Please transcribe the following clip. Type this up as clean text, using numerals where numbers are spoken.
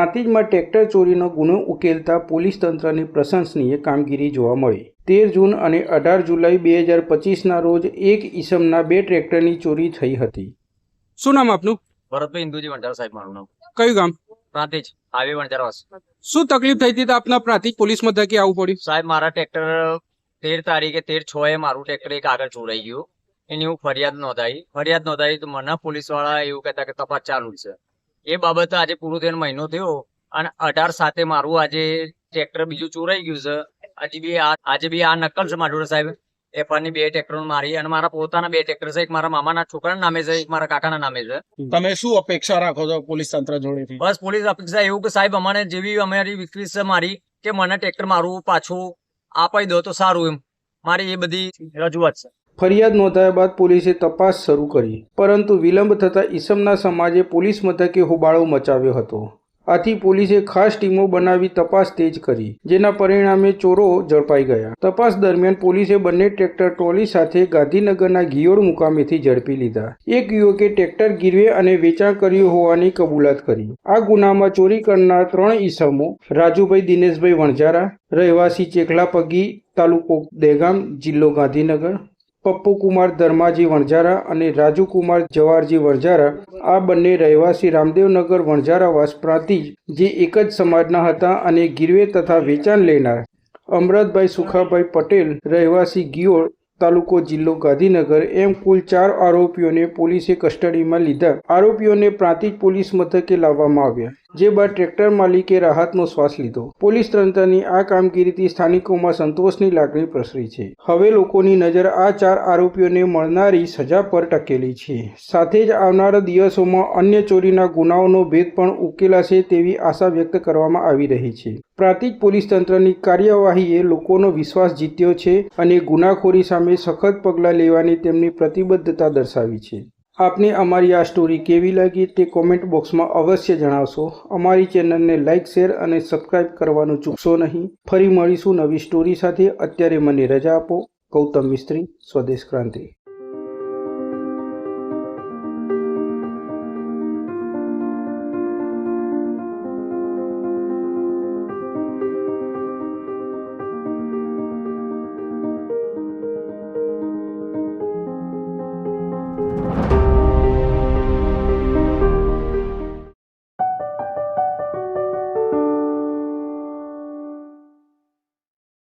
પ્રાંતિજમાં tractor ચોરીનો ગુનો ઉકેલતા police તંત્રની પ્રશંસનીય કામગીરી જોવા મળી। 13 જૂન અને 18 જુલાઈ 2025ના રોજ એક ઈસમના 2 ટ્રેક્ટરની ચોરી થઈ હતી। શું નામ આપનું? ભરતભાઈ ઇન્દુજી વણઝારા સાહેબ મારું નામ। કયું ગામ? પ્રાંતિજ હાઈવે વણઝારા। શું તકલીફ થઈ હતી તો આપના પ્રાંતિજ પોલીસ મથકે આવવું પડ્યું? સાહેબ મારા ટ્રેક્ટર 13 તારીખે 13/6 મારું ટ્રેક્ટર એક આગળ ચોરાઈ ગયું, એની હું ફરિયાદ નોંધાઈ તો મને પોલીસ વાળા એવું કહેતા કે તપાસ ચાલુ છે। એ બાબતે આજે પૂરું થઈને મહિનો થયો અને 18/7 મારું આજે ટ્રેક્ટર બીજું ચોરાઈ ગયું છે। આજે બી આ નકલ છે મારા જોડે સાહેબ। એફઆરની 2 ટ્રેક્ટરો મારી અને મારા પોતાના 2 ટ્રેક્ટર છે, એક મારા મામાના છોકરાના નામે છે, એક મારા કાકાના નામે છે। તમે શું અપેક્ષા રાખો છો પોલીસ તંત્ર જોડેથી? બસ પોલીસ અપેક્ષા એવું કે સાહેબ અમારે જેવી અમારી વિક્રીસ છે મારી કે મને ટ્રેક્ટર મારું પાછું અપાઈ દો તો સારું, એમ મારી એ બધી રજૂઆત છે। ફરિયાદ નોંધાયા બાદ પોલીસે તપાસ શરૂ કરી, પરંતુ વિલંબ થતાં ઈસમના સમાજે પોલીસ મથકે હોબાળો મચાવ્યો હતો। આથી પોલીસે ખાસ ટીમો બનાવી તપાસ તેજ કરી, જેના પરિણામે ચોરો ઝડપાઈ ગયા। તપાસ દરમિયાન પોલીસે બંને ટ્રેક્ટર ટ્રોલી સાથે ગાંધીનગરના ઘિયોડ મુકામેથી ઝડપી લીધા। એક યુવકે ટ્રેક્ટર ગીરવે અને વેચાણ કર્યું હોવાની કબૂલાત કરી। આ ગુનામાં ચોરી કરનાર 3 ઈસમો રાજુભાઈ દિનેશભાઈ વણઝારા, રહેવાસી ચેખલાપગી, તાલુકો દહેગામ, જિલ્લો ગાંધીનગર, પપ્પુકુમાર ધર્માજી વણઝારા અને રાજુકુમાર જવારજી વણઝારા, આ બંને રહેવાસી રામદેવનગર વણઝારાવાસ પ્રાંતિજ, જે એક જ સમાજના હતા અને ગીરવે તથા વેચાણ લેનાર અમરતભાઈ સુખાભાઈ પટેલ, રહેવાસી ગિયોડ, તાલુકો જિલ્લો ગાંધીનગર, એમ કુલ 4 આરોપીઓને પોલીસે કસ્ટડીમાં લીધા। આરોપીઓને પ્રાંતિજ પોલીસ મથકે લાવવામાં આવ્યા, જે બાદ ટ્રેક્ટર માલિકે રાહતનો શ્વાસ લીધો। પોલીસ તંત્રની આ કામગીરીથી સ્થાનિકોમાં સંતોષની લાગણી પ્રસરી છે। હવે લોકોની નજર આ 4 આરોપીઓને મળનારી સજા પર ટકેલી છે। સાથે જ આવનારા દિવસોમાં અન્ય ચોરીના ગુનાઓનો ભેદ પણ ઉકેલાશે તેવી આશા વ્યક્ત કરવામાં આવી રહી છે। પ્રાંતિજ પોલીસ તંત્રની કાર્યવાહીએ લોકોનો વિશ્વાસ જીત્યો છે અને ગુનાખોરી સામે સખત પગલાં લેવાની તેમની પ્રતિબદ્ધતા દર્શાવી છે। આપને અમારી આ સ્ટોરી કેવી લાગી તે કોમેન્ટ બોક્સમાં અવશ્ય જણાવશો। અમારી ચેનલને લાઇક, શેર અને સબસ્ક્રાઇબ કરવાનું ચૂકશો નહીં। ફરી મળીશું નવી સ્ટોરી સાથે। અત્યારે મને રજા આપો। ગૌતમ મિસ્ત્રી, સ્વદેશ ક્રાંતિ।